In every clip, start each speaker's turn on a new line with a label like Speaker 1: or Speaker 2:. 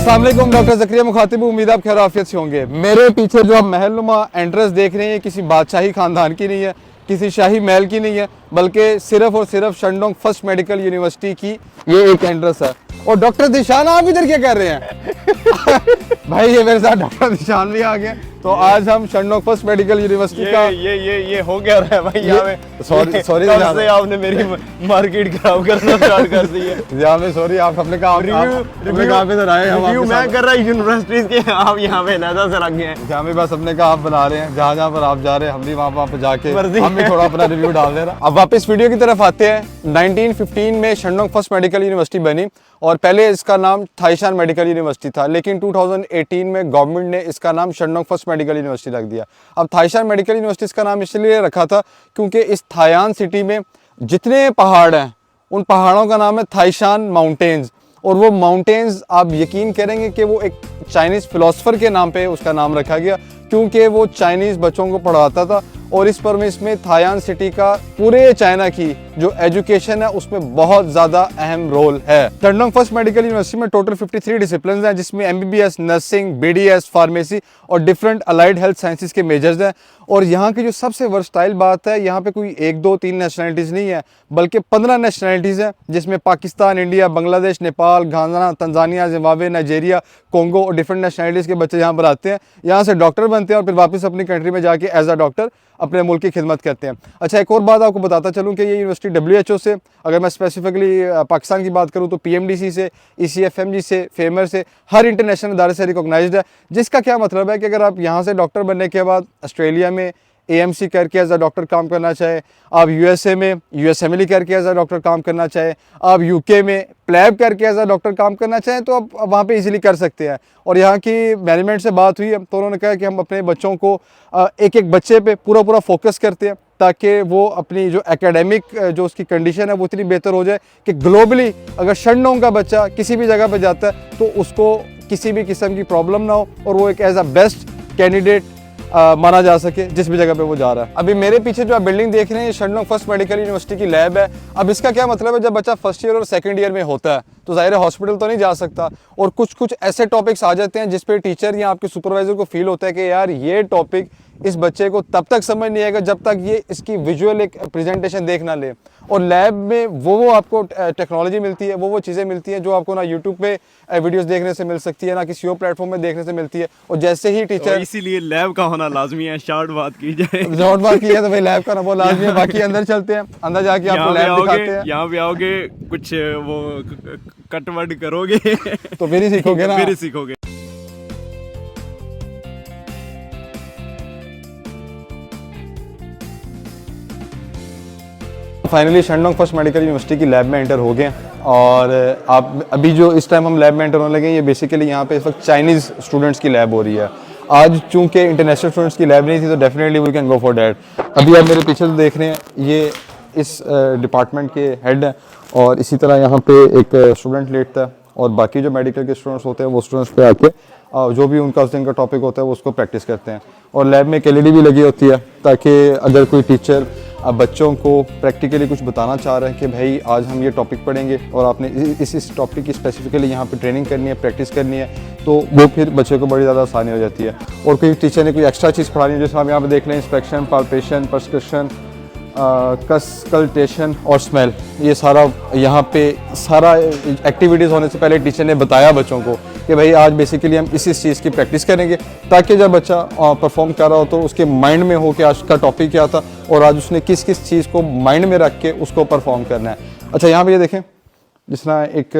Speaker 1: अस्सलाम वालेकुम, डॉक्टर ज़करिया मुखातिब, उम्मीद आप खैर आफियत से होंगे। मेरे पीछे जो आप महलनुमा एंट्रेंस देख रहे हैं, किसी बादशाही खानदान की नहीं है, किसी शाही महल की नहीं है, बल्कि सिर्फ और सिर्फ शंडोंग फर्स्ट मेडिकल यूनिवर्सिटी की ये एक एंट्रेंस है। और डॉक्टर दिशान, आप इधर क्या कर रहे हैं? भाई ये मेरे साथ डॉक्टर दिशान भी आ गए। तो आज हम शंडोंग फर्स्ट मेडिकल यूनिवर्सिटी का
Speaker 2: ये हो क्या रहा है भाई यहाँ में?
Speaker 1: सॉरी
Speaker 2: कब से आपने मेरी मार्केट खराब करना स्टार्ट कर दी है।
Speaker 1: यहाँ में सॉरी, आप अपने काम पे तो आए,
Speaker 2: रिव्यू मैं कर रहा हूँ यूनिवर्सिटीज के, आप यहाँ पे लहदा से लग गए हैं।
Speaker 1: यहाँ पे बस अपने का आप बना रहे हैं, जहाँ जहाँ पर आप जा रहे हैं हम भी वहाँ पर जाके हम भी थोड़ा अपना रिव्यू डाल दे रहा। अब वापस वीडियो की तरफ आते हैं। 1915 में शंडोंग फर्स्ट मेडिकल यूनिवर्सिटी बनी और पहले इसका नाम थाईशान मेडिकल यूनिवर्सिटी था, लेकिन 2018 में गवर्नमेंट ने इसका नाम शंडोंग फर्स्ट मेडिकल यूनिवर्सिटी रख दिया। अब थाईशान मेडिकल यूनिवर्सिटी इसका नाम इसलिए रखा था क्योंकि इस थायान सिटी में जितने पहाड़ हैं उन पहाड़ों का नाम है थाईशान माउंटेन्स। और वो माउंटेन्स आप यकीन करेंगे कि वो एक चाइनीज़ फिलोसफर के नाम पे उसका नाम रखा गया, क्योंकि वो चाइनीज़ बच्चों को पढ़ाता था। और इस पर में इसमें थायान सिटी का पूरे चाइना की जो एजुकेशन है उसमें बहुत ज़्यादा अहम रोल है। शंडोंग फर्स्ट मेडिकल यूनिवर्सिटी में टोटल 53 डिसिप्लिन हैं, जिसमें MBBS, नर्सिंग, BDS, फार्मेसी और डिफरेंट अलाइड हेल्थ साइंसेज के मेजर्स हैं। और यहाँ की जो सबसे वर्सटाइल बात है, यहाँ पे कोई 1, 2, 3 नेशनलिटीज़ नहीं है, बल्कि 15 नेशनलिटीज़ हैं, जिसमें पाकिस्तान, इंडिया, बांग्लादेश, नेपाल, घाना, तंजानिया, जिम्बाब्वे, नाइजीरिया, कोंगो और डिफरेंट नेशनलिटीज़ के बच्चे यहाँ पर आते हैं। यहाँ से डॉक्टर बनते हैं और फिर वापस अपनी कंट्री में जाके एज अ डॉक्टर अपने मुल्क की खिदमत करते हैं। अच्छा, एक और बात आपको बताता चलूँ कि ये यूनिवर्सिटी WHO से, अगर मैं स्पेसिफिकली पाकिस्तान की बात करूँ तो PMDC से, ECFMG से, फेमर से, हर इंटरनेशनल इदारे से रिकॉग्नाइज्ड है। जिसका क्या मतलब है कि अगर आप यहाँ से डॉक्टर बनने के बाद ऑस्ट्रेलिया में AMC करके एज अ डॉक्टर काम करना चाहे, आप USA में USMLE करके एज अ डॉक्टर काम करना चाहे, आप UK में प्लैब करके एज अ डॉक्टर काम करना चाहें, तो आप वहाँ पे इजीली कर सकते हैं। और यहाँ की मैनेजमेंट से बात हुई है तो उन्होंने कहा कि हम अपने बच्चों को एक एक बच्चे पे पूरा फोकस करते हैं, ताकि वो अपनी जो एकेडमिक जो उसकी कंडीशन है वो इतनी बेहतर हो जाए कि ग्लोबली अगर शंडोंग का बच्चा किसी भी जगह पर जाता है तो उसको किसी भी किस्म की प्रॉब्लम ना हो और वो एक एज अ बेस्ट कैंडिडेट माना जा सके जिस भी जगह पे वो जा रहा है। अभी मेरे पीछे जो आप बिल्डिंग देख रहे हैं, ये शंडोंग फर्स्ट मेडिकल यूनिवर्सिटी की लैब है। अब इसका क्या मतलब है, जब बच्चा फर्स्ट ईयर और सेकंड ईयर में होता है तो ज़ाहिर है हॉस्पिटल तो नहीं जा सकता, और कुछ ऐसे टॉपिक्स आ जाते हैं जिस पे टीचर या आपके सुपरवाइजर को फील होता है कि यार ये टॉपिक इस बच्चे को तब तक समझ नहीं आएगा जब तक ये इसकी विजुअल एक प्रेजेंटेशन देख ना ले। और लैब में वो आपको टेक्नोलॉजी मिलती है, वो चीज़ें मिलती हैं जो आपको ना यूट्यूब पे वीडियोस देखने से मिल सकती है, ना किसी और प्लेटफॉर्म में देखने से मिलती है। और जैसे ही टीचर,
Speaker 2: इसीलिए लैब का होना लाजमी है। शॉर्ट बात की जाए,
Speaker 1: शॉर्ट बात की है तो भाई लैब का ना वो लाजमी है। बाकी अंदर चलते हैं, अंदर जाके आपको लैब दिखाते हैं।
Speaker 2: यहाँ पे आओगे कुछ वो कटवट करोगे
Speaker 1: तो फिर ही सीखोगे ना,
Speaker 2: फिर ही सीखोगे।
Speaker 1: Finally Shandong first medical university की लैब में एंटर हो गए। और आप अभी जो इस टाइम हम लैब में एंटर होने लगे, ये बेसिकली यहाँ पे इस वक्त चाइनीज़ स्टूडेंट्स की लैब हो रही है। आज चूंकि इंटरनेशनल स्टूडेंट्स की लैब नहीं थी तो definitely we can go for that. अभी आप मेरे पीछे तो देख रहे हैं, ये इस डिपार्टमेंट के हेड हैं, और इसी तरह यहाँ पे एक स्टूडेंट लेटता है और बाकी जो मेडिकल के स्टूडेंट्स होते हैं वो स्टूडेंट्स पे आके जो भी उनका उस दिन का टॉपिक होता है वो उसको प्रैक्टिस करते हैं। और लैब में एक LED भी लगी होती है, ताकि अगर कोई टीचर अब बच्चों को प्रैक्टिकली कुछ बताना चाह रहे हैं कि भाई आज हम ये टॉपिक पढ़ेंगे और आपने इस टॉपिक की स्पेसिफिकली यहाँ पे ट्रेनिंग करनी है, प्रैक्टिस करनी है, तो वो फिर बच्चे को बड़ी ज़्यादा आसानी हो जाती है। और कोई टीचर ने कोई एक्स्ट्रा चीज़ पढ़ानी है, जैसे हम यहाँ पे देख लें, इंस्पेक्शन, पाल्पेशन, प्रिस्क्रिप्शन, कंसल्टेशन और स्मेल, ये सारा यहाँ पे सारा एक्टिविटीज़ होने से पहले टीचर ने बताया बच्चों को कि भाई आज बेसिकली हम इस चीज़ की प्रैक्टिस करेंगे, ताकि जब बच्चा परफॉर्म कर रहा हो तो उसके माइंड में हो कि आज का टॉपिक क्या था और आज उसने किस किस चीज़ को माइंड में रख के उसको परफॉर्म करना है। अच्छा, यहाँ पे ये देखें, जिस तरह एक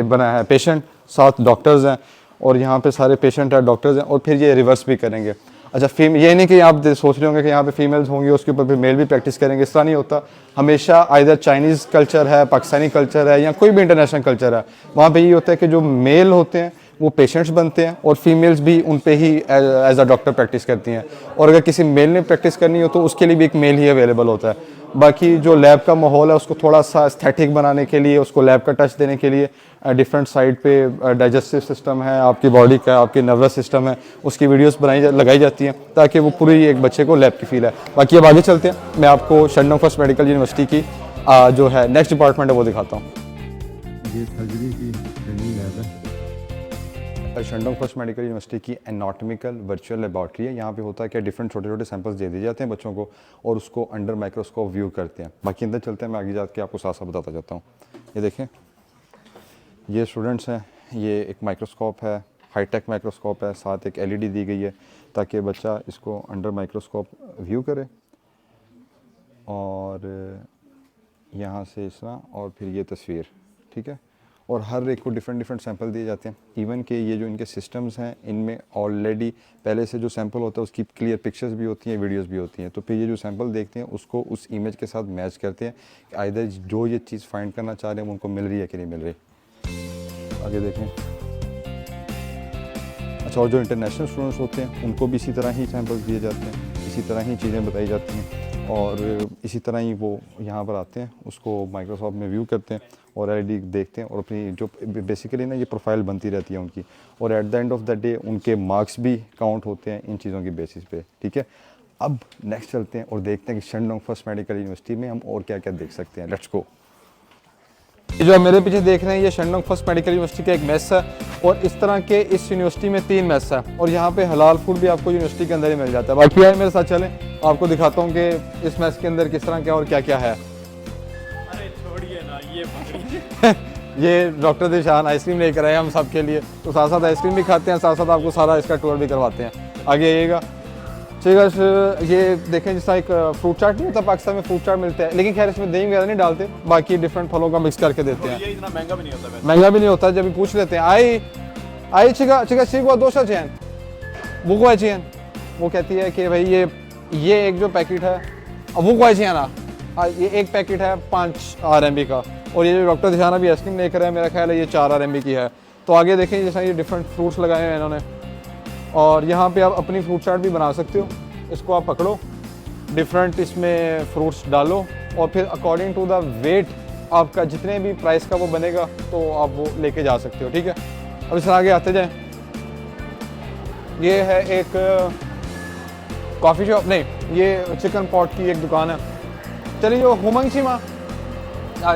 Speaker 1: बना है पेशेंट, 7 डॉक्टर्स हैं और यहाँ पे सारे पेशेंट हैं, डॉक्टर्स हैं, और फिर ये रिवर्स भी करेंगे। अच्छा, ये नहीं कि आप सोच रहे होंगे कि यहाँ पे फीमेल्स होंगी उसके ऊपर फिर मेल भी प्रैक्टिस करेंगे, इस तरह नहीं होता। हमेशा आइदर चाइनीज़ कल्चर है, पाकिस्तानी कल्चर है, या कोई भी इंटरनेशनल कल्चर है, वहाँ पे ये होता है कि जो मेल होते हैं वो पेशेंट्स बनते हैं और फीमेल्स भी उन पे ही एज अ डॉक्टर प्रैक्टिस करती हैं। और अगर किसी मेल ने प्रैक्टिस करनी हो तो उसके लिए भी एक मेल ही अवेलेबल होता है। बाकी जो लैब का माहौल है उसको थोड़ा सा एस्थेटिक बनाने के लिए, उसको लैब का टच देने के लिए डिफरेंट साइड पे डाइजेस्टिव सिस्टम है, आपकी बॉडी का, आपकी नर्वस सिस्टम है, उसकी वीडियोस लगाई जाती हैं ताकि वो पूरी एक बच्चे को लैब की फील है। बाकी अब आगे चलते हैं, मैं आपको शंडोंग फर्स्ट मेडिकल यूनिवर्सिटी की जो है नेक्स्ट डिपार्टमेंट है वो दिखाता हूँ।
Speaker 3: ये सर्जरी की ट्रेनिंग लैब है।
Speaker 1: शंडोंग फर्स्ट मेडिकल यूनिवर्सिटी की एनाटॉमिकल वर्चुअल लेबॉर्ट्री है। यहाँ पे होता है कि डिफरेंट छोटे छोटे सैंपल्स दे दिए जाते हैं बच्चों को और उसको अंडर माइक्रोस्कोप व्यू करते हैं। बाकी अंदर चलते हैं, मैं आगे जाके आपको साथ साथ बताता जाता हूँ। ये देखें, ये स्टूडेंट्स हैं, ये एक माइक्रोस्कोप है, हाईटेक माइक्रोस्कोप है, साथ एक LED दी गई है ताकि बच्चा इसको अंडर माइक्रोस्कोप व्यू करे। और यहाँ से इस तरह, और फिर ये तस्वीर, ठीक है। और हर एक को डिफरेंट सैंपल दिए जाते हैं। इवन के ये जो इनके सिस्टम्स हैं, इनमें ऑलरेडी पहले से जो सैंपल होता है उसकी क्लियर पिक्चर्स भी होती हैं, वीडियोस भी होती हैं। तो फिर ये जो सैंपल देखते हैं उसको उस इमेज के साथ मैच करते हैं कि आइदर जो ये चीज़ फाइंड करना चाह रहे हैं उनको मिल रही है कि नहीं मिल रही। आगे देखें। अच्छा, और जो इंटरनेशनल स्टूडेंट्स होते हैं उनको भी इसी तरह ही सैंपल्स दिए जाते हैं, इसी तरह ही चीज़ें बताई जाती हैं और इसी तरह ही वो यहाँ पर आते हैं, उसको माइक्रोसॉफ्ट में व्यू करते हैं और LED देखते हैं और अपनी जो बेसिकली ना ये प्रोफाइल बनती रहती है उनकी। और at the end of the day उनके मार्क्स भी काउंट होते हैं इन चीज़ों की बेसिस पे, ठीक है। अब नेक्स्ट चलते हैं और देखते हैं कि शंडोंग फर्स्ट मेडिकल यूनिवर्सिटी में हम और क्या क्या देख सकते हैं। Let's go. ये जो आप मेरे पीछे देख रहे हैं ये शंडोंग फर्स्ट मेडिकल यूनिवर्सिटी का एक मेस है और इस तरह के इस यूनिवर्सिटी में 3 मेस है और यहाँ पे हलाल फूड भी आपको यूनिवर्सिटी के अंदर ही मिल जाता है। बाकी आए मेरे साथ चलें, आपको दिखाता हूँ कि इस मेस के अंदर किस तरह क्या और क्या क्या है।
Speaker 2: अरे छोड़िए ना, ये
Speaker 1: ये डॉक्टर दिशान आइसक्रीम लेकर आए हम सब के लिए, तो साथ साथ आइसक्रीम भी खाते हैं, साथ साथ आपको सारा इसका टूर भी करवाते हैं। आगे आइएगा। ठीक है, ये देखें जिस तरह एक फ्रूट चाट नहीं होता, पाकिस्तान में फ्रूट चाट मिलता है, लेकिन खैर इसमें दही वगैरह नहीं डालते, बाकी डिफरेंट फलों का मिक्स करके देते हैं।
Speaker 2: ये इतना महंगा भी नहीं होता वैसे।
Speaker 1: महंगा भी नहीं होता। जब भी पूछ लेते हैं आई चिका सीखो 200 चैन वो को चैन, वो कहती है कि भाई ये एक जो पैकेट है वो को चैन ना, ये एक पैकेट है 5 RMB का और ये जो डॉक्टर दिशान अभी आइसक्रीम लेकर है मेरा ख्याल है ये 4 RMB की है। तो आगे देखें जैसा ये डिफरेंट फ्रूट्स लगाए हैं इन्होंने और यहाँ पे आप अपनी फ्रूट चाट भी बना सकते हो। इसको आप पकड़ो, डिफरेंट इसमें फ्रूट्स डालो और फिर अकॉर्डिंग टू द वेट आपका जितने भी प्राइस का वो बनेगा तो आप वो लेके जा सकते हो, ठीक है। अब इस आगे आते जाएं। ये है एक कॉफ़ी शॉप, नहीं ये चिकन पॉट की एक दुकान है। चलिए जो हुमंग सीमा,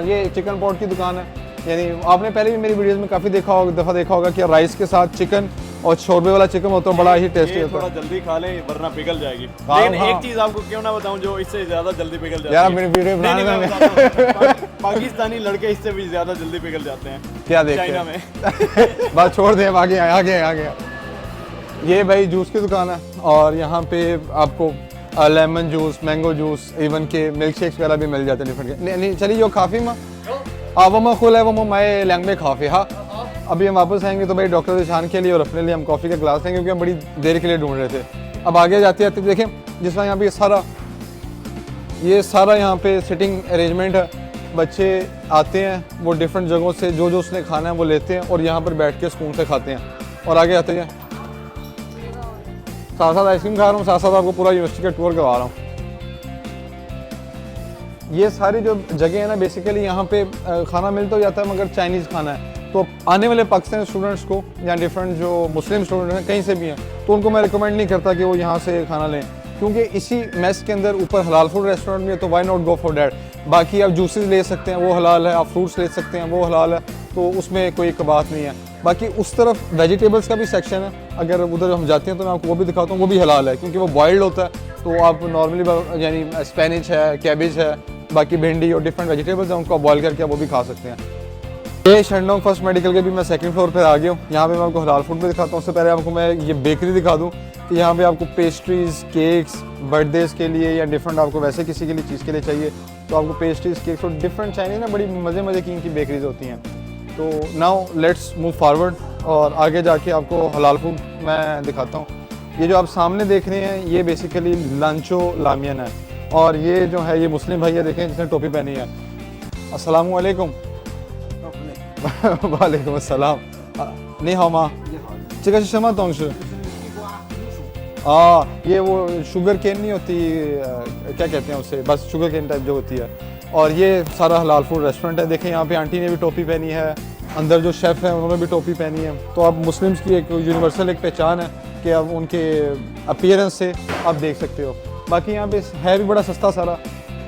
Speaker 1: ये चिकन पॉट की दुकान है। यानी आपने पहले भी मेरी वीडियोस में काफ़ी दफ़ा देखा होगा कि राइस के साथ चिकन और शोरबे वाला चिकन होता है, बड़ा ही टेस्टी होता है।
Speaker 2: थोड़ा जल्दी खा लें वरना पिघल जाएगी।
Speaker 1: हाँ,
Speaker 2: लेकिन
Speaker 1: हाँ।
Speaker 2: एक चीज़ आपको क्यों ना बताऊं जो इससे ज़्यादा जल्दी पिघल जाती है।
Speaker 1: यार मेरी वीडियो बनाने
Speaker 2: नहीं,
Speaker 1: में
Speaker 2: मैं बताता हूं, पाकिस्तानी लड़के इससे भी ज़्यादा जल्दी पिघल जाते हैं।
Speaker 1: क्या देखते
Speaker 2: चाइना
Speaker 1: हैं?
Speaker 2: में।
Speaker 1: बात छोड़ दें, आगे। ये भाई जूस की दुकान है और यहाँ पे आपको lemon juice, mango juice, even के मिल्क शेक्स वगैरह भी मिल जाते हैं डिफरेंट। नहीं चलिए जो काफ़ी माँ वो मैं खुल है वो मैं लैंग में काफ़ी। हाँ, अभी हम वापस आएंगे तो भाई डॉक्टर दिशान के लिए और अपने लिए हम कॉफ़ी का ग्लास लेंगे क्योंकि हम बड़ी देर के लिए ढूंढ रहे थे। अब आगे जाते जाते देखें जिस तरह यहाँ पे ये सारा यहाँ पे सिटिंग अरेंजमेंट है। बच्चे आते हैं, वो डिफरेंट जगहों से जो उसने खाना है वो लेते हैं और यहाँ पर बैठ के स्पून से खाते हैं। और आगे आते हैं, साथ साथ आइसक्रीम खा रहा हूँ, साथ साथ आपको पूरा यूनिवर्सिटी का टूर करवा रहा हूँ। ये सारी जो जगह है ना बेसिकली यहाँ पे खाना मिल तो जाता है मगर चाइनीज़ खाना है। तो आने वाले पाकिस्तानी स्टूडेंट्स को या डिफरेंट जो मुस्लिम स्टूडेंट हैं कहीं से भी हैं तो उनको मैं रिकमेंड नहीं करता कि वो यहाँ से खाना लें, क्योंकि इसी मेस के अंदर ऊपर हलाल फूड रेस्टोरेंट भी है, तो why not go for that. बाकी आप जूसेस ले सकते हैं, वो हलाल है, आप फ्रूट्स ले सकते हैं, वो हलाल है, तो उसमें कोई बात नहीं है। बाकी उस तरफ वेजिटेबल्स का भी सेक्शन है, अगर उधर हम जाते हैं तो मैं आपको वो भी दिखाता हूँ, वो भी हलाल है क्योंकि वो बॉइल्ड होता है। तो आप नॉर्मली यानी स्पेनिच है, कैबेज है, बाकी भिंडी और डिफरेंट वेजिटेबल्स हैं, उनको बॉयल करके आप वो भी खा सकते हैं। ये शंडोंग फर्स्ट मेडिकल के भी मैं सेकंड फ्लोर पर आ गया हूँ। यहाँ पे मैं आपको हलाल फूड भी दिखाता हूँ। उससे पहले आपको मैं ये बेकरी दिखा दूँ कि यहाँ पे आपको पेस्ट्रीज़, केक्स, बर्थडेज़ के लिए या डिफरेंट आपको वैसे किसी के लिए चीज़ के लिए चाहिए तो आपको पेस्ट्रीज़, केक्स और डिफरेंट चाइनीज़ ना बड़ी मज़े की इनकी बेकरीज होती हैं। तो नाउ लेट्स मूव फॉरवर्ड और आगे जाके आपको हलाल फूड मैं दिखाता हूँ। ये जो आप सामने देख रहे हैं ये बेसिकली लांचो लामियन है और ये जो है ये मुस्लिम भाई है, देखें जिसने टोपी पहनी है। अस्सलाम वालेकुम। वालेकुम अस्सलाम। नहीं हाँ माँ चिका शमा तोंश ये वो शुगर केन नहीं होती, क्या कहते हैं उसे, बस शुगर केन टाइप जो होती है। और ये सारा हलाल फूड रेस्टोरेंट है। देखें यहाँ पे आंटी ने भी टोपी पहनी है, अंदर जो शेफ़ है उन्होंने भी टोपी पहनी है। तो अब मुस्लिम्स की एक यूनिवर्सल एक पहचान है कि अब उनके अपीयरेंस से आप देख सकते हो। बाकी यहाँ पे है भी बड़ा सस्ता सारा।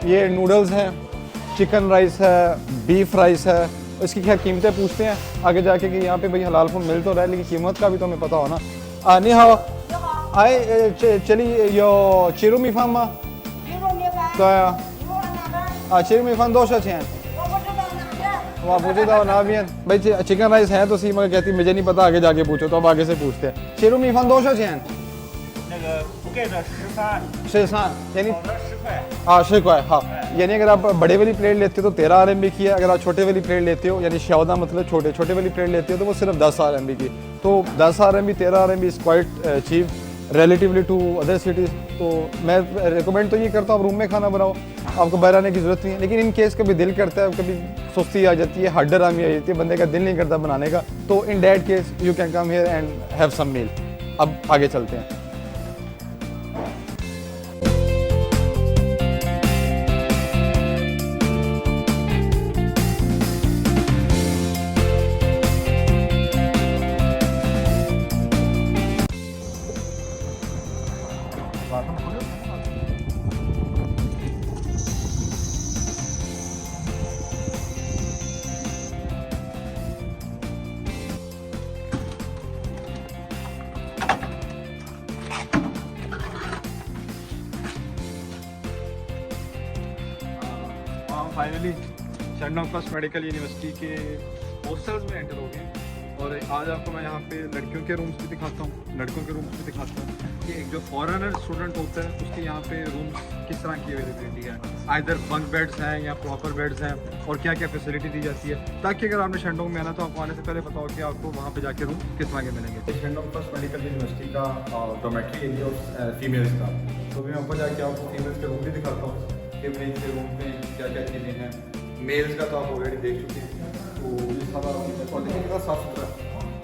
Speaker 1: ये नूडल्स हैं, चिकन राइस है, बीफ राइस है, इसकी खैर कीमतें पूछते हैं आगे जाके कि यहाँ पे भाई हलाल फ़ोन मिल तो रहा है, लेकिन कीमत का भी तो हमें पता हो ना। नहीं हाँ आए चली यो चिरू मीफान मा तो चिरू मीफान 200 हैं वहाँ पूछे था ना भी भाई चिकन राइस है तो सी मगर कहती मुझे नहीं पता, आगे जाके पूछो। तो अब आगे से पूछते हैं। चिरू मीफान 200 हैं
Speaker 2: 那个不给的13，
Speaker 1: 13 यानी
Speaker 2: 好的10块。
Speaker 1: हाँ 10 का है हाँ। यानी अगर आप बड़े वाली प्लेट लेते हो तो 13 RMB की है, अगर आप छोटे वाली प्लेट लेते हो यानी श्यादा मतलब छोटे वाली प्लेट लेते हो तो वो सिर्फ 10 RMB की। तो 10 RMB 13 RMB is quite cheap relatively to other cities. तो मैं रिकमेंड तो ये करता हूँ आप रूम में खाना बनाओ, आपको बाहर आने की ज़रूरत नहीं है। लेकिन इन केस कभी दिल करता है, कभी सुस्ती आ जाती है, हड्डर आमी आ जाती है, बंदे का दिल नहीं करता बनाने का, तो in that case you can come here and have some meal. अब आगे चलते हैं। Finally Shandong first medical university के हॉस्टल्स में एंटर हो गए और आज आपको मैं यहाँ पे लड़कियों के रूम्स भी दिखाता हूँ, लड़कों के रूम्स भी दिखाता हूँ कि एक जो फॉरेनर स्टूडेंट होता है उसके यहाँ पे रूम्स किस तरह की अवेलेबिलिटी है, आइदर बंक बेड्स हैं या प्रॉपर बेड्स हैं और क्या क्या फैसिलिटी दी जाती है, ताकि अगर आपने शंडोंग में आना तो आपको आने से पहले पता हो कि आपको वहाँ पे जाके रूम किस तरह के मिलेंगे। शंडोंग फर्स्ट मेडिकल यूनिवर्सिटी का डोमेट्री एरिया फीमेल्स का, तो मैं आपको जाके आपको फीमेल्स के रूम भी दिखाता हूँ कि मेल्स के रूम में क्या क्या चीज़ें हैं। मेल्स का तो आप ऑलरेडी देख चुके हैं, तो ये सारा कितना साफ सुथरा है।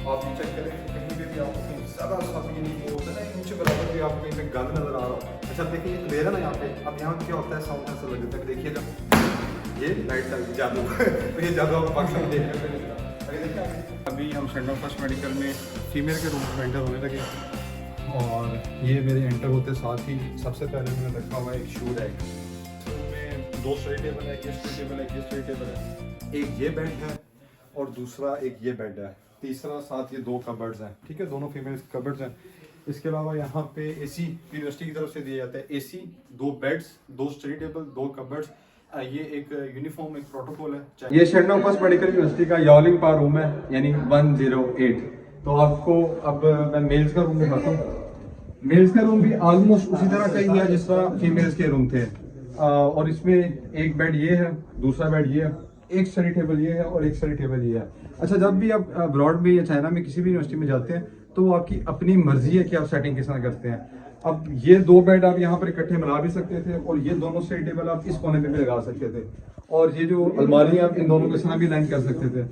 Speaker 1: आप ये चेक करें कहीं पे भी आपको कहीं ज़्यादा साफ नहीं वो होता है ना, इंच बराबर भी आपको कहीं पे गंद नजर आ रहा हो। अच्छा देखिए अंधेरा ना यहाँ पे, अब यहाँ क्या होता है साउंड ऐसा लग जाता है, देखिएगा ये लाइट का जादू तो ये जादू आपको पाकिस्तान में देखने को मिलेगा। अभी हम शंडोंग फर्स्ट मेडिकल में फीमेल के रूम में एंटर होने लगे और ये मेरे एंटर होते साथ ही सबसे पहले मैंने रखा हुआ एक शू रैक। दो स्टडी टेबल है, ये स्टडी टेबल है, ये स्टडी टेबल है, एक ये बेड है और दूसरा एक ये बेड है, तीसरा साथ ये दो कबर्ड्स हैं, ठीक है, दोनों फीमेल कबर्ड्स हैं। इसके अलावा यहाँ पे एसी यूनिवर्सिटी की तरफ से दिया जाता है, एसी, दो बेड्स, दो स्टडी टेबल, दो कबर्ड्स, ये एक यूनिफॉर्म एक प्रोटोकॉल है। ये शंडोंग फर्स्ट मेडिकल यूनिवर्सिटी का यॉलिंग पार रूम है यानी 108। तो आपको अब मैं मेल्स का रूम दिखाता हूँ। मेल्स का रूम भी ऑलमोस्ट उसी तरह का ही है जिस तरह फीमेल्स के रूम थे और इसमें एक बेड ये है, दूसरा बेड ये है, एक स्टडी टेबल ये है और एक स्टडी टेबल ये है। अच्छा जब भी आप अब्रॉड में या चाइना में किसी भी यूनिवर्सिटी में जाते हैं तो वो आपकी अपनी मर्जी है कि आप सेटिंग किस तरह करते हैं। अब ये दो बेड आप यहाँ पर इकट्ठे मिला भी सकते थे और ये दोनों स्टडी टेबल आप इस कोने पे भी लगा सकते थे और ये जो अलमारी आप इन दोनों के साथ भी लाइन कर सकते थे,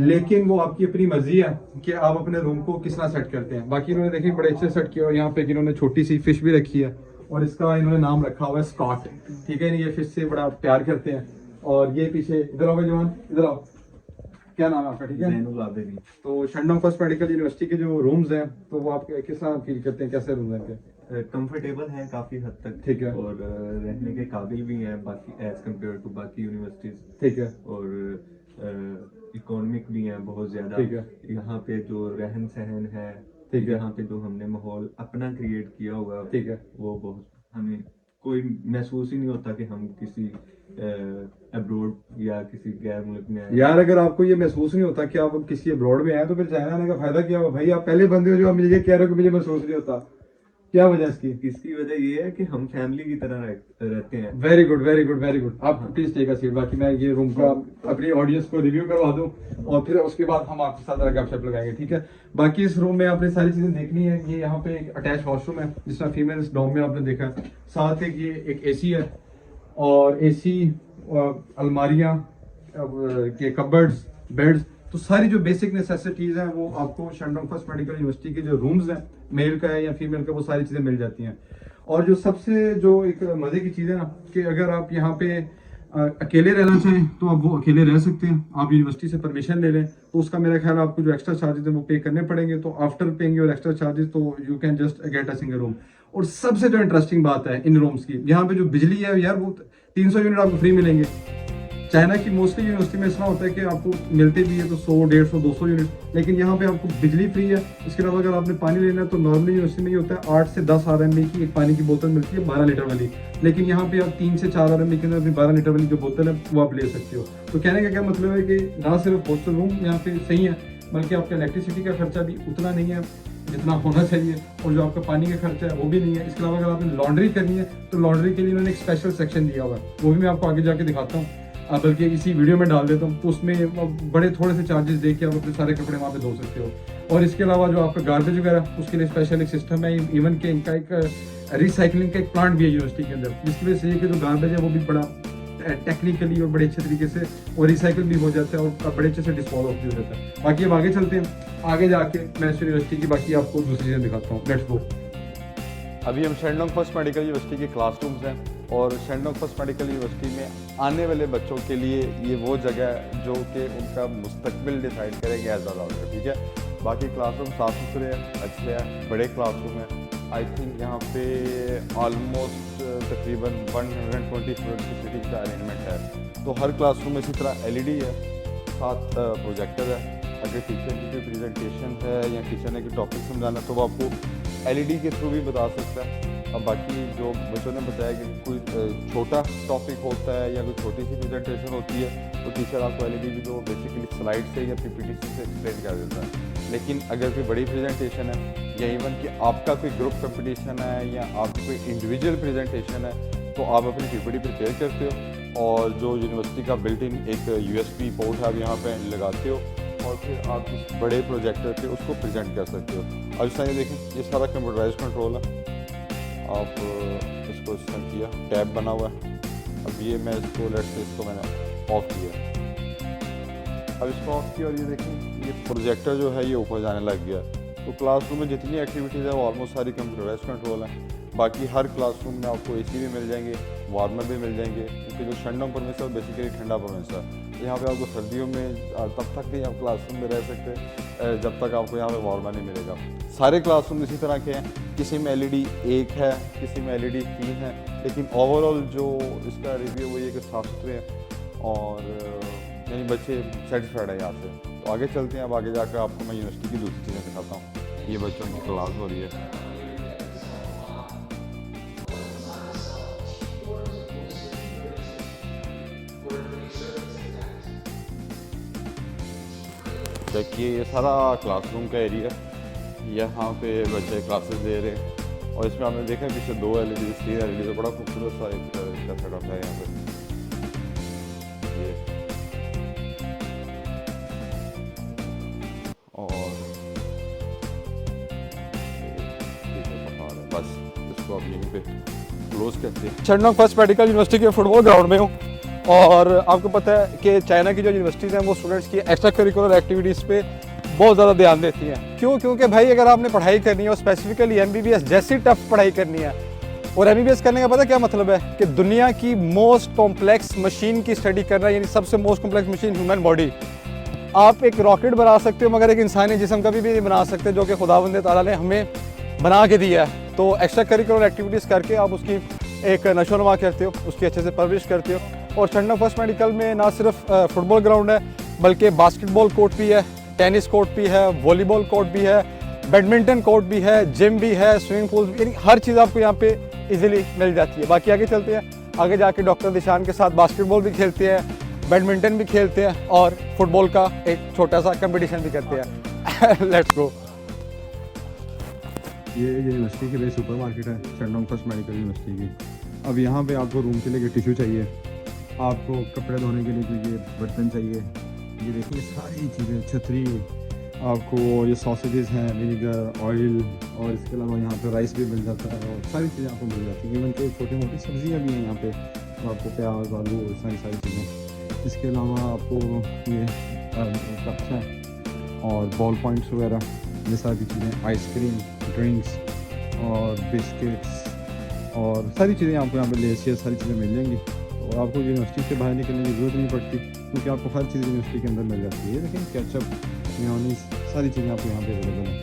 Speaker 1: लेकिन वो आपकी अपनी मर्जी है कि आप अपने रूम को किस तरह सेट करते हैं। बाकी इन्होंने देखिए बड़े अच्छे सेट किया और यहाँ पे इन्होंने छोटी सी फिश भी रखी है और इसका इन्होंने नाम रखा हुआ है स्कॉट, ठीक है, ये फिश से बड़ा प्यार करते हैं। और ये पीछे इधर आओ जवान, इधर आओ, क्या नाम है आपका? ठीक है, तो शंडोंग फर्स्ट मेडिकल यूनिवर्सिटी के जो रूम्स हैं तो वो आप किस तरह फील करते हैं, कैसे रूम हैं?
Speaker 3: कंफर्टेबल है काफी हद तक,
Speaker 1: ठीक है,
Speaker 3: और रहने के काबिल भी हैं बाकी एज कम्पेयर टू बाकी यूनिवर्सिटीज,
Speaker 1: ठीक है,
Speaker 3: और इकोनॉमिक भी हैं बहुत ज्यादा,
Speaker 1: ठीक है।
Speaker 3: यहाँ पे जो रहन सहन है,
Speaker 1: ठीक है,
Speaker 3: यहाँ पे जो हमने माहौल अपना क्रिएट किया हुआ,
Speaker 1: ठीक है,
Speaker 3: वो बहुत हमें कोई महसूस ही नहीं होता कि हम किसी अब्रॉड या किसी गैर मुल्क में आए।
Speaker 1: यार अगर आपको ये महसूस नहीं होता कि आप किसी अब्रॉड में आए तो फिर चाइना आने का फायदा क्या हुआ भाई? आप पहले बंदे हो जो आप मुझे ये कह रहे हो कि मुझे महसूस नहीं होता, क्या वजह इसकी?
Speaker 3: इसकी वजह ये है कि हम फैमिली की तरह रहते हैं।
Speaker 1: Very good very good very good. आप प्लीज टेक अ सीट, बाकी मैं ये रूम का अपनी ऑडियंस को रिव्यू करवा दूं और फिर उसके बाद हम आपके साथ गपशप लगाएंगे, ठीक है? बाकी इस रूम में आपने सारी चीजें देखनी है। ये यहाँ पे एक अटैच वॉशरूम है जिसमें फीमेल्स डॉम में आपने देखा है, साथ एक ये एक एसी है और एसी, अलमारियाँ के कबर्ड्स, बेड्स, तो सारी जो बेसिक नेसेसिटीज हैं वो आपको शंडोंग फर्स्ट मेडिकल यूनिवर्सिटी के जो रूम्स हैं, मेल का है या फीमेल का, वो सारी चीज़ें मिल जाती हैं। और जो सबसे जो एक मज़े की चीज़ है ना कि अगर आप यहाँ पे अकेले रहना चाहें तो आप वो अकेले रह सकते हैं। आप यूनिवर्सिटी से परमिशन ले लें तो उसका मेरा ख्याल आपको जो एक्स्ट्रा चार्जेस हैं वो पे करने पड़ेंगे, तो after paying your extra charges तो you can just get a single room. और सबसे जो इंटरेस्टिंग बात है इन रूम्स की, यहाँ पे जो बिजली है यार वो 300 यूनिट आपको फ्री मिलेंगे। चाइना की मोस्टली यूनिवर्सिटी में ऐसा होता है कि आपको मिलते भी है तो 100, 150, 200 यूनिट, लेकिन यहाँ पे आपको बिजली फ्री है। इसके अलावा अगर आपने पानी लेना है तो नॉर्मली यूनिवर्सिटी में ये होता है 8 से 10 RMB की एक पानी की बोतल मिलती है 12 लीटर वाली, लेकिन यहाँ पे आप 3 से 4 RMB के अंदर अपनी 12 लीटर वाली जो बोतल है वो आप ले सकते हो। तो कहने का क्या मतलब है कि ना सिर्फ हॉस्टल रूम यहाँ पे सही है, बल्कि आपका इलेक्ट्रिसिटी का खर्चा भी उतना नहीं है जितना होना चाहिए, और जो आपका पानी का खर्चा है वो भी नहीं है। इसके अलावा अगर आपने लॉन्ड्री करनी है तो लॉन्ड्री के लिए उन्होंने एक स्पेशल सेक्शन दिया हुआ है, वो भी मैं आपको आगे जाके दिखाता हूँ, बल्कि इसी वीडियो में डाल देता हूँ। तो उसमें बड़े थोड़े से चार्जेस दे के आप अपने सारे कपड़े वहाँ पे धो सकते हो। और इसके अलावा जो आपका गार्बेज वगैरह उसके लिए स्पेशल एक सिस्टम है, इवन के इनका एक रिसाइकलिंग का एक प्लांट भी है यूनिवर्सिटी के अंदर, जिसकी वजह से कि जो गार्बेज है वो भी बड़ा टेक्निकली और बड़े अच्छे तरीके से और रिसाइकिल भी हो जाता है और बड़े अच्छे से डिस्पोज ऑफ भी हो जाता है। बाकी अब आगे चलते हैं, आगे जाके मैं इस यूनिवर्सिटी की बाकी आपको दूसरी चीज़ें दिखाता हूँ। Let's go. अभी हम शेंडोंग फर्स्ट मेडिकल यूनिवर्सिटी के क्लासरूम्स हैं, और शेंडोंग फर्स्ट मेडिकल यूनिवर्सिटी में आने वाले बच्चों के लिए ये वो जगह है जो कि उनका मुस्तकबिल डिसाइड करेंगे एज अ, ठीक है। बाकी क्लासरूम साफ़ सुथरे हैं, अच्छे हैं, बड़े क्लासरूम हैं। आई थिंक यहाँ पे ऑलमोस्ट तकरीबन 120 स्टूडेंट की सीटिंग का अरेंजमेंट है। तो हर क्लासरूम में इसी तरह LED है, साथ प्रोजेक्टर है। अगर टीचर की कोई प्रेजेंटेशन है या टीचर ने कोई टॉपिक समझाना तो वो आपको LED के थ्रू भी बता सकता है। अब बाकी जो बच्चों ने बताया कि कोई छोटा टॉपिक होता है या कोई छोटी सी प्रेजेंटेशन होती है तो टीचर आपको LED भी जो बेसिकली स्लाइड से या PPT से एक्सप्लेन कर देता है। लेकिन अगर कोई बड़ी प्रेजेंटेशन है या इवन कि आपका कोई ग्रुप कंपटीशन है या आपकी कोई इंडिविजुअल प्रेजेंटेशन है तो आप अपनी PPT प्रिपेयर करते हो और जो यूनिवर्सिटी का बिल्ट इन एक USB पोर्ट है आप यहाँ पे लगाते हो और फिर आप इस बड़े प्रोजेक्टर पे उसको प्रेजेंट कर सकते हो। अब इस तरह ये देखें, ये सारा कंप्यूटराइज कंट्रोल है। आप इसको इस तरह किया, टैब बना हुआ है। अब ये मैं इसको लेट्स से इसको मैंने ऑफ किया, अब इसको ऑफ किया और ये देखें ये प्रोजेक्टर जो है ये ऊपर जाने लग गया। तो क्लासरूम में जितनी एक्टिविटीज़ है वो ऑलमोस्ट सारी कंप्यूटराइज कंट्रोल है। बाकी हर क्लासरूम में आपको AC भी मिल जाएंगे, वार्मर भी मिल जाएंगे, क्योंकि जो शेंडोंग प्रोविंस है वो बेसिकली ठंडा प्रोविंस है। तो यहाँ पे आपको सर्दियों में तब तक नहीं आप क्लासरूम में रह सकते जब तक आपको यहाँ पे वार्मर नहीं मिलेगा। सारे क्लासरूम इसी तरह के हैं, किसी में LED 1 है, किसी में LED 3 है, लेकिन ओवरऑल जो इसका रिव्यू वो ये कि साफ सुथरे हैं और यानी बच्चे सेटिस्फाइड है यहाँ से। तो आगे चलते हैं, अब आगे जाकर आपको मैं यूनिवर्सिटी की दूसरी चीज़ें दिखाता हूँ। ये बच्चों की क्लास हो रही है। देखिए ये सारा क्लासरूम का एरिया, यहाँ पे बच्चे क्लासेस दे रहे हैं और इसमें आपने देखा पीछे 2 LED 3 LED तो बड़ा खूबसूरत सा एक सेटअप है यहाँ पे। ये और बस इसको आप यहीं पे क्लोज करते हैं। शेंडोंग फर्स्ट मेडिकल यूनिवर्सिटी के फुटबॉल ग्राउंड में हूँ और आपको पता है कि चाइना की जो यूनिवर्सिटीज़ हैं वो स्टूडेंट्स की एक्स्ट्रा करिकुलर एक्टिविटीज़ पे बहुत ज़्यादा ध्यान देती हैं। क्यों? क्योंकि भाई अगर आपने पढ़ाई करनी है और स्पेसिफिकली MBBS जैसी टफ पढ़ाई करनी है, और MBBS करने का पता क्या मतलब है कि दुनिया की मोस्ट कॉम्प्लेक्स मशीन की स्टडी करना, यानी सबसे most complex machine human body. आप एक रॉकेट बना सकते हो मगर एक इंसानी जिस्म कभी भी नहीं बना सकते, जो कि खुदावंद ताला ने हमें बना के दिया है। तो एक्स्ट्रा करिकुलर एक्टिविटीज़ करके आप उसकी एक नशोनुमा करते हो, उसकी अच्छे से परवरिश करते हो। और शेंडोंग फर्स्ट मेडिकल में ना सिर्फ फुटबॉल ग्राउंड है बल्कि बास्केटबॉल कोर्ट भी है, टेनिस कोर्ट भी है, वॉलीबॉल कोर्ट भी है, बैडमिंटन कोर्ट भी है, जिम भी है, स्विमिंग पूल, यानी हर चीज़ आपको यहाँ पे इजीली मिल जाती है। बाकी आगे चलते हैं, आगे जाके डॉक्टर दिशान के साथ बास्केटबॉल भी खेलते हैं, बैडमिंटन भी खेलते हैं और फुटबॉल का एक छोटा सा कंपटीशन भी करते हैं। Let's go. ये यूनिवर्सिटी की बेस सुपर मार्केट है, शेंडोंग फर्स्ट मेडिकल यूनिवर्सिटी की। अब यहाँ पे आपको रूम के लिए टिश्यू चाहिए, आपको कपड़े धोने के लिए चाहिए, बर्तन चाहिए, ये देखिए सारी चीज़ें, छतरी, आपको ये सॉसेजेस हैं, विनीगर, ऑयल, और इसके अलावा यहाँ पे राइस भी मिल जाता है और सारी चीज़ें आपको मिल जाती हैं। इवन के छोटी मोटी सब्जियाँ भी हैं यहाँ पे, आपको प्याज, आलू और सारी चीज़ें। इसके अलावा आपको ये कप्स हैं और बॉल पॉइंट्स वगैरह, ये सारी चीज़ें, आइसक्रीम, ड्रिंक्स और बिस्किट्स और सारी चीज़ें आपको यहाँ पे लेस, सारी चीज़ें मिल जाएंगी। और आपको यूनिवर्सिटी से बाहर निकलने की ज़रूरत नहीं पड़ती क्योंकि आपको हर चीज़ यूनिवर्सिटी के अंदर मिल जाती है। लेकिन केचप, मेयोनीज, सारी चीज़ें आपको यहाँ पे अवेलेबल हैं।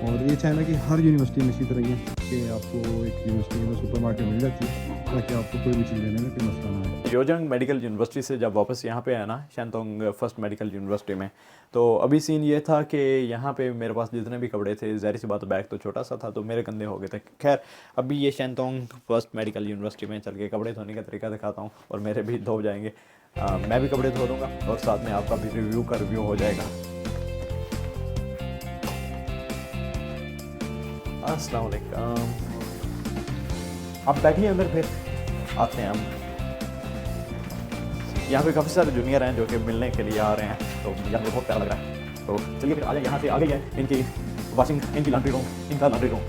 Speaker 1: और ये चाइना की हर यूनिवर्सिटी में इसी तरह ही है कि आपको एक यूनिवर्सिटी के अंदर सुपर मार्केट मिल जाती है
Speaker 4: ताकि आपको कोई भी चीज़ लेने में कोई मसला ना आए।
Speaker 5: योजंग मेडिकल यूनिवर्सिटी से जब वापस यहाँ पे आया ना, शैंतोंग फर्स्ट मेडिकल यूनिवर्सिटी में, तो अभी सीन ये था कि यहाँ पे मेरे पास जितने भी कपड़े थे, ज़ाहिर सी बात बैग तो छोटा सा था तो मेरे गंदे हो गए थे। खैर अभी ये शैंतोंग फर्स्ट मेडिकल यूनिवर्सिटी में चल के कपड़े धोने का तरीका दिखाता हूँ और मेरे भी धो जाएंगे। मैं भी कपड़े धो दूँगा और साथ में आपका भी रिव्यू हो जाएगा। अस्सलाम वालेकुम। आप बैठिए अंदर, फिर आते हैं हम। यहाँ पे काफ़ी सारे जूनियर हैं जो कि मिलने के लिए आ रहे हैं, तो यहाँ पे बहुत प्यारा लग रहा है। तो चलिए फिर आ जाए, यहाँ से आगे है इनकी वॉशिंग, इनकी लॉन्ड्री रूम, इनका लॉन्ड्री रूम।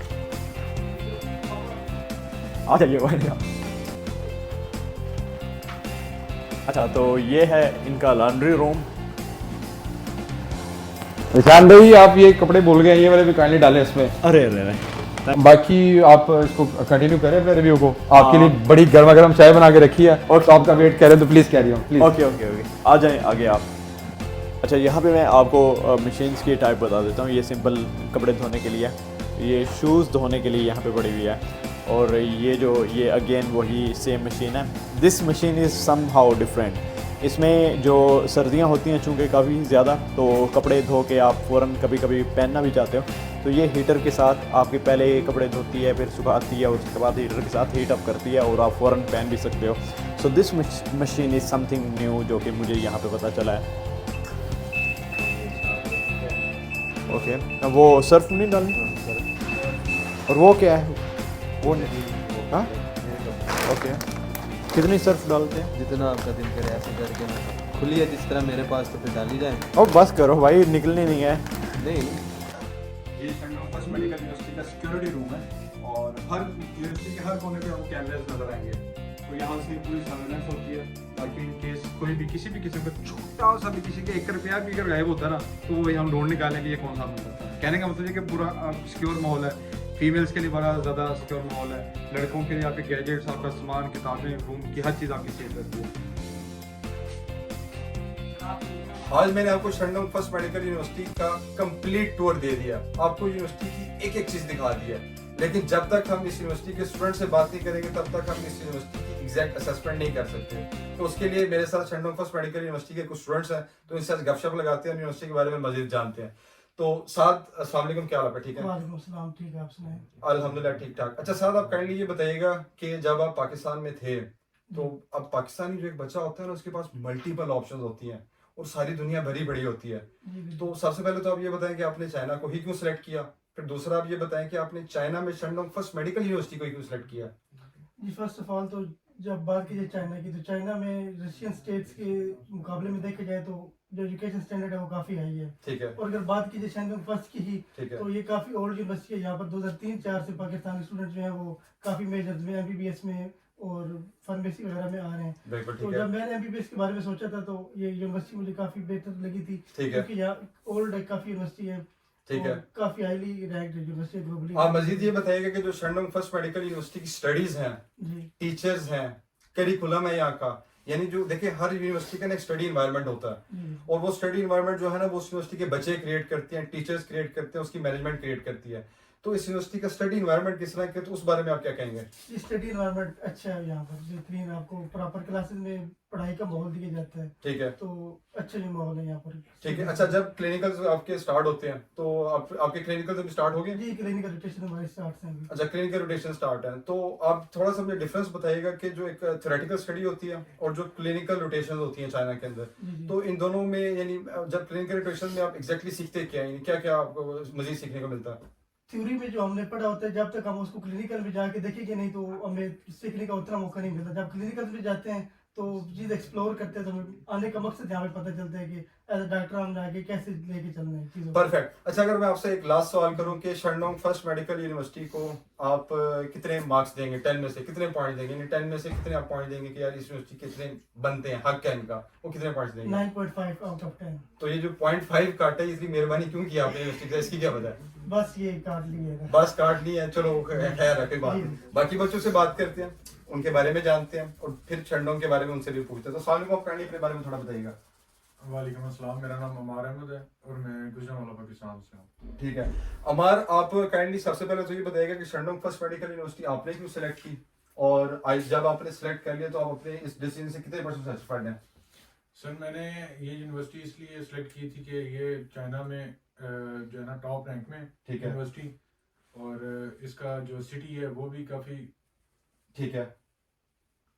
Speaker 5: आ जाइए भाई। अच्छा, तो ये है इनका लॉन्ड्री रूम।
Speaker 1: ईशान भाई आप ये कपड़े भूल गए, ये वाले भी काइंडली डालें इसमें।
Speaker 5: अरे अरे अरे,
Speaker 1: बाकी आप इसको कंटिन्यू करें अपने रिव्यू को। आपके लिए बड़ी गर्मा गर्म चाय बना के रखी है और आपका वेट कर रहे हैं, तो please carry on please.
Speaker 5: Okay okay okay, आ जाएं आगे आप। अच्छा, यहाँ पे मैं आपको मशीन्स की टाइप बता देता हूँ। ये सिंपल कपड़े धोने के लिए, ये शूज़ धोने के लिए यहाँ पे पड़ी हुई है, और ये अगेन वही सेम मशीन है। This machine is somehow different. इसमें जो सर्दियाँ होती हैं चूँकि काफ़ी ज़्यादा, तो कपड़े धो के आप फ़ौरन कभी कभी पहनना भी चाहते हो, तो ये हीटर के साथ आपके पहले कपड़े धोती है, फिर सुखाती है, और उसके बाद हीटर के साथ हीट अप करती है और आप फ़ौरन पहन भी सकते हो। So this machine is something new जो कि मुझे यहाँ पे पता चला है। ओके, वो सर्फ नहीं डालनी, और वो क्या है वो नहीं? हाँ ओके, कितनी सर्फ डालते हैं?
Speaker 3: जितना आपका दिल करे ऐसे करके ना, खुली है जिस तरह मेरे पास, तो फिर डाली जाए।
Speaker 5: और बस करो भाई, निकलनी नहीं है।
Speaker 3: नहीं,
Speaker 2: ये शैंडोंग फर्स्ट मेडिकल यूनिवर्सिटी का सिक्योरिटी रूम है, और हर यूनिवर्सिटी के हर कोने पे आपको कैमरास नजर आएंगे। तो यहाँ से पूरी सर्वेलेंस होती है, ताकि इन केस कोई भी किसी भी किस्म का छोटा सा भी किसी के 1 रुपया भी अगर गायब होता है ना, तो वो हम ढूंढ निकालें कि ये कौन सा बंदा था। कहने का मतलब ये कि पूरा सिक्योर माहौल है। फीमेल्स के लिए बड़ा ज़्यादा सिक्योर माहौल है, लड़कों के लिए आपके गैजेट्स, आपका सामान, किताबें, रूम की हर चीज़ आपकी सेफ रहती है।
Speaker 1: आज मैंने आपको शैंडोंग फर्स्ट मेडिकल यूनिवर्सिटी का कंप्लीट टूर दे दिया, आपको यूनिवर्सिटी की एक एक चीज दिखा दी है। लेकिन जब तक हम इस यूनिवर्सिटी के स्टूडेंट से बात नहीं करेंगे, तब तक हम इस यूनिवर्सिटी की एग्जैक्ट असेसमेंट नहीं कर सकते। तो उसके लिए मेरे साथ शैंडोंग फर्स्ट मेडिकल यूनिवर्सिटी के कुछ स्टूडेंट्स हैं, तो इनसे गपशप लगाते हैं, यूनिवर्सिटी के बारे में मजीद जानते हैं। तो साद, अस्सलाम वालेकुम, क्या हाल है? ठीक है,
Speaker 6: वालेकुम सलाम, ठीक है, आप सुनाएं?
Speaker 1: अल्हम्दुलिल्लाह ठीक ठाक। अच्छा साद, आप काइंडली ये बताइएगा कि जब आप पाकिस्तान में थे, तो अब पाकिस्तानी जो एक बच्चा होता है ना, उसके पास मल्टीपल ऑप्शंस होती हैं और सारी दुनिया भरी पड़ी होती है। तो सबसे पहले तो आप ये बताएं कि आपने चाइना को ही क्यों सिलेक्ट किया, फिर दूसरा आप ये बताएं कि आपने चाइना में शैंडोंग फर्स्ट मेडिकल यूनिवर्सिटी को ही क्यों सिलेक्ट किया।
Speaker 6: जी, फर्स्ट ऑफ ऑल तो जब बात की जाए चाइना की, तो चाइना में रशियन स्टेट्स के मुकाबले में देखा जाए तो जो एजुकेशन स्टैंडर्ड है वो काफ़ी हाई है।
Speaker 1: ठीक है,
Speaker 6: और अगर बात की जाए शैंडोंग फर्स्ट की ही,
Speaker 1: ठीक है,
Speaker 6: तो ये काफ़ी ओल्ड यूनिवर्सिटी है। यहाँ पर 2003-04 से पाकिस्तानी स्टूडेंट जो है वो काफ़ी मेजर्स में MBBS में और फार्मेसी वगैरह में आ रहे हैं।
Speaker 1: बिल्कुल
Speaker 6: तो
Speaker 1: ठीक है,
Speaker 6: जब मैंने MBBS के बारे में सोचा था, तो ये यूनिवर्सिटी मुझे काफ़ी बेहतर लगी थी,
Speaker 1: ठीक है,
Speaker 6: क्योंकि यहाँ ओल्ड काफ़ी यूनिवर्सिटी है,
Speaker 1: ठीक है।
Speaker 6: काफ़ी हाईली रैंक्ड यूनिवर्सिटी ग्लोबली।
Speaker 1: आप मजीद ये बताइएगा कि जो शैंडोंग फर्स्ट मेडिकल यूनिवर्सिटी की स्टडीज हैं,
Speaker 6: जी
Speaker 1: टीचर्स हैं, करिकुलम है यहाँ का, यानी जो देखिए हर यूनिवर्सिटी का एक स्टडी इन्वायरमेंट होता है,
Speaker 6: जी
Speaker 1: और वो स्टडी इन्वायरमेंट जो है ना, वो उस यूनिवर्सिटी के बच्चे क्रिएट करते हैं, टीचर्स क्रिएट करते हैं, उसकी मैनेजमेंट क्रिएट करती है। तो इस यूनिवर्सिटी का स्टडी इन्वायरमेंट किस तरह के, तो उस बारे में आप क्या कहेंगे?
Speaker 6: स्टडी इन्वायरमेंट अच्छा है यहाँ पर, बेहतरीन, आपको प्रॉपर क्लासेस में पढ़ाई का माहौल दिया जाता है,
Speaker 1: ठीक है,
Speaker 6: तो अच्छा ही माहौल है यहाँ पर।
Speaker 1: ठीक है। अच्छा, जब क्लिनिकल्स आपके स्टार्ट होते हैं, तो आपके क्लिनिकल जब स्टार्ट हो गए?
Speaker 6: जी, क्लिनिकल रोटेशन हमारे स्टार्ट से हैं।
Speaker 1: अच्छा, क्लिनिकल रोटेशन स्टार्ट है, तो आप थोड़ा सा मुझे डिफरेंस बताइएगा कि जो एक थ्योरेटिकल स्टडी होती है और जो क्लिनिकल रोटेशन होती है चाइना के अंदर,
Speaker 6: जी
Speaker 1: तो इन दोनों में यानी जब क्लिनिकल रोटेशन में आप एग्जैक्टली सीखते क्या हैं, क्या क्या आपको मजीद सीखने को मिलता है?
Speaker 6: थ्योरी में जो हमने पढ़ा होता है, जब तक हम उसको क्लिनिकल में जाके देखेंगे नहीं, तो हमें सीखने का उतना मौका नहीं मिलता। जब क्लिनिकल में जाते हैं तो चीज़ एक्सप्लोर करते हैं, तो हमें आने का मकसद यहाँ पे पता चलता है कि एज अ डॉक्टर हमने आगे कैसे लेके चलना है चीज़ों को।
Speaker 1: परफेक्ट। अच्छा, अगर मैं आपसे एक लास्ट सवाल करूं कि शैंडोंग फर्स्ट मेडिकल यूनिवर्सिटी को आप कितने मार्क्स देंगे, 10 में से कितने पॉइंट देंगे, यानी 10 में से कितने आप पॉइंट देंगे कि यार इस यूनिवर्सिटी कितने बनते हैं, हक है इनका, वो कितने पॉइंट्स देंगे?
Speaker 6: 9.5 आउट ऑफ 10।
Speaker 1: तो ये जो 0.5 काटा है, इसकी मेहरबानी क्यों की आपने यूनिवर्सिटी से, इसकी क्या वजह है?
Speaker 6: बस ये काट लिए है।
Speaker 1: बस काट ली है, चलो खैर है, कोई बात नहीं। बाकी बच्चों से बात करते हैं, उनके बारे में जानते हैं, और फिर शैंडोंग के बारे में उनसे भी पूछते हैं। तो सवाल को आप काइंडली अपने बारे में थोड़ा बताइएगा।
Speaker 4: वालेकुम अस्सलाम, मेरा नाम अमार अहमद है और मैं गुजरांवाला पाकिस्तान से हूँ।
Speaker 1: ठीक है अमार, आप काइंडली सबसे पहले तो ये बताइएगा कि शैंडोंग फर्स्ट मेडिकल यूनिवर्सिटी आपने क्यों सिलेक्ट की, और आज जब आपने सेलेक्ट कर लिया तो आप अपने इस डिसीजन से कितने परसेंट सेटिस्फाइड हैं?
Speaker 4: सर मैंने ये यूनिवर्सिटी इसलिए सेलेक्ट की थी कि ये चाइना में जो है ना टॉप रैंक में
Speaker 1: ठीक है।
Speaker 4: यूनिवर्सिटी, और इसका जो सिटी है वो भी काफी
Speaker 1: ठीक है,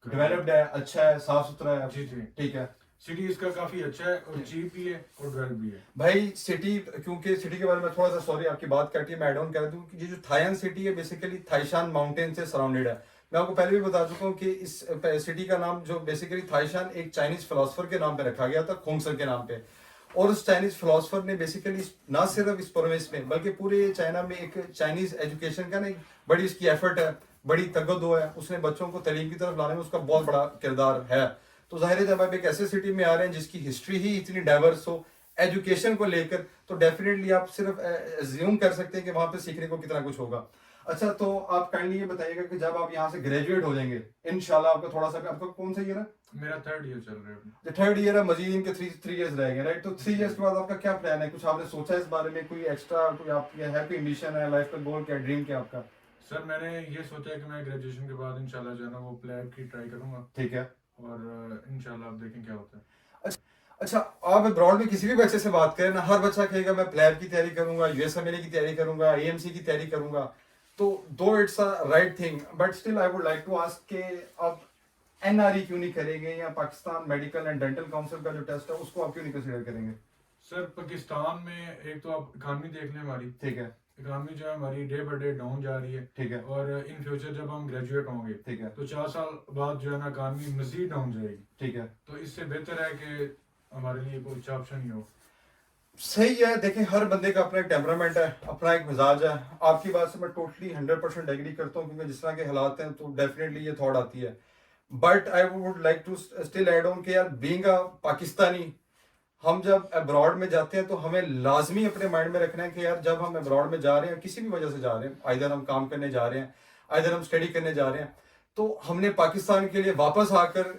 Speaker 1: डेवलप्ड है, अच्छा है, साफ सुथरा है।
Speaker 4: जी जी,
Speaker 1: ठीक है
Speaker 4: सिटी इसका काफी अच्छा है और चीप भी है और डेवलप भी है।
Speaker 1: भाई। सिटी, क्योंकि सिटी के बारे में थोड़ा सा सॉरी आपकी बात काटी है, मैं ऐड ऑन कर दूं कि ये जो थाईयान सिटी है बेसिकली थाईशान माउंटेन से सराउंडेड है। मैं आपको पहले भी बता चुका हूँ कि इस सिटी का नाम जो बेसिकली थाईशान एक चाइनीज फिलोसफर के नाम पे रखा गया था, खोंगसर के नाम पे। और उस चाइनीज फिलोसफर ने बेसिकली ना सिर्फ इस प्रोविंस में बल्कि पूरे चाइना में एक चाइनीज एजुकेशन का नहीं बड़ी इसकी एफर्ट है, बड़ी तगदो है, उसने बच्चों को तालीम की तरफ लाने में उसका बहुत बड़ा किरदार है। तो जाहिर है जब आप एक ऐसे सिटी में आ रहे हैं जिसकी हिस्ट्री ही इतनी डाइवर्स हो एजुकेशन को लेकर, तो डेफिनेटली आप सिर्फ एज्यूम कर सकते हैं कि वहां पे सीखने को कितना कुछ होगा। अच्छा, तो आप काइंडली ये बताइएगा कि जब आप यहाँ से ग्रेजुएट हो जाएंगे इंशाल्लाह, आपका थोड़ा सा, आपका कौन सा ईयर है?
Speaker 4: मेरा 3rd ईयर चल रहा है अभी।
Speaker 1: जो 3rd ईयर है, मजीद इनके 3 इयर्स रहेंगे, राइट? तो 3 इयर्स के बाद आपका क्या प्लान है? कुछ आपने सोचा है इस बारे में? कोई एक्स्ट्रा कोई आपका है, कोई मिशन है, लाइफ का गोल क्या, ड्रीम क्या आपका?
Speaker 4: सर मैंने ये सोचा है कि मैं ग्रेजुएशन के बाद इंशाल्लाह जो है ना वो प्लेब की ट्राई करूंगा,
Speaker 1: ठीक है।
Speaker 4: और इंशाल्लाह आप देखें क्या होता है।
Speaker 1: अच्छा, आप अब्रॉड में किसी भी बच्चे से बात करें ना, हर बच्चा कहेगा मैं प्लेब की तैयारी करूंगा, यूएसएमएलए की तैयारी करूंगा, एएमसी की तैयारी करूंगा। तो though it's a right thing, but still I would like to ask के आप एनआरई क्यों नहीं करेंगे, या Pakistan medical and dental council का जो टेस्ट है उसको आप क्यों नहीं कंसीडर करेंगे?
Speaker 4: सर पाकिस्तान में एक तो आप इकानमी देख लें हमारी,
Speaker 1: ठीक है,
Speaker 4: इकानमी जो है हमारी डे बाय डे डाउन जा रही है,
Speaker 1: ठीक है,
Speaker 4: और इन फ्यूचर जब हम ग्रेजुएट होंगे
Speaker 1: ठीक है,
Speaker 4: तो 4 साल बाद जो है ना इकानमी मजीद डाउन जाएगी।
Speaker 1: ठीक है।
Speaker 4: तो इससे बेहतर है कि हमारे लिए कोई अच्छा ऑप्शन ही हो।
Speaker 1: सही है। देखें, हर बंदे का अपना एक टेम्परामेंट है, अपना एक मिजाज है। आपकी बात से मैं टोटली 100% एग्री करता हूँ, क्योंकि जिस तरह के हालात हैं तो डेफिनेटली ये थॉट आती है। But I would like to still add on कि यार बीइंग अ पाकिस्तानी, हम जब अब्रॉड में जाते हैं तो हमें लाजमी अपने माइंड में रखना है कि यार जब हम अब्रॉड में जा रहे हैं, किसी भी वजह से जा रहे हैं, आइदर हम काम करने जा रहे हैं, आइदर हम स्टडी करने जा रहे हैं, तो हमने पाकिस्तान के लिए वापस आकर,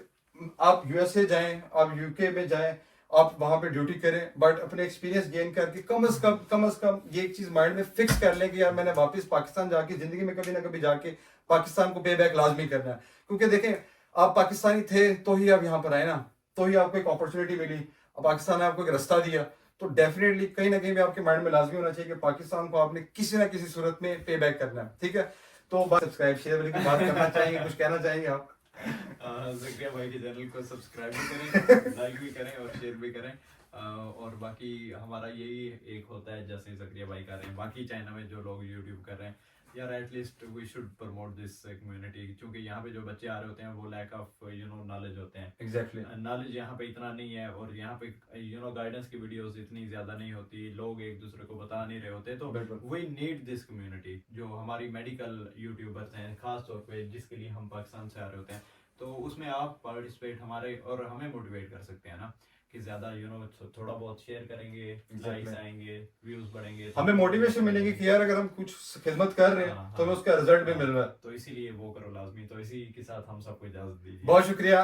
Speaker 1: आप यूएसए जाएं, आप यूके में जाएं, आप वहां पे ड्यूटी करें, बट अपने एक्सपीरियंस गेन करके कम से कम ये एक चीज माइंड में फिक्स कर लें कि यार मैंने वापस पाकिस्तान जाके जिंदगी में कभी ना कभी जाके पाकिस्तान को पे बैक लाजमी करना है। क्योंकि देखें, आप पाकिस्तानी थे तो ही आप यहाँ पर आए ना, तो ही आपको एक अपॉर्चुनिटी मिली, पाकिस्तान ने आपको एक रास्ता दिया, तो डेफिनेटली कहीं ना कहीं भी आपके माइंड में लाजमी होना चाहिए कि पाकिस्तान को आपने किसी ना किसी सूरत में पे बैक करना है। ठीक है, तो बस सब्सक्राइब शेयर वाली की बात करना चाहेंगे, कुछ कहना चाहेंगे आप?
Speaker 5: ज़किया भाई के चैनल को सब्सक्राइब भी करें, लाइक भी करें और शेयर भी करें। और बाकी हमारा यही एक होता है, जैसे ज़किया भाई कर रहे हैं, बाकी चाइना में जो लोग यूट्यूब कर रहे हैं, यार at least we should promote this community, क्योंकि यहाँ पे जो बच्चे आ रहे होते हैं वो लैक ऑफ नॉलेज होते हैं।
Speaker 1: एग्जैक्टली,
Speaker 5: नॉलेज यहाँ पे इतना नहीं है, और यहाँ पे गाइडेंस की वीडियोस इतनी ज़्यादा नहीं होती, लोग एक दूसरे को बता नहीं रहे होते। तो वी नीड दिस कम्युनिटी, जो हमारी मेडिकल यूट्यूबर्स हैं खास तौर पे, जिसके लिए हम पाकिस्तान से आ रहे होते हैं, तो उसमें आप पार्टिसिपेट हमारे और हमें मोटिवेट कर सकते हैं ना, कि ज़्यादा थोड़ा बहुत शेयर करेंगे, लाइक्स आएंगे, व्यूज़ बढ़ेंगे,
Speaker 1: हमें मोटिवेशन मिलेगी कि यार अगर हम कुछ खिदमत कर रहे हैं तो हमें उसका रिजल्ट भी मिल रहा है।
Speaker 5: तो इसीलिए वो करो लाजमी। तो इसी के साथ हम सबको इजाज़त दीजिए।
Speaker 1: बहुत शुक्रिया।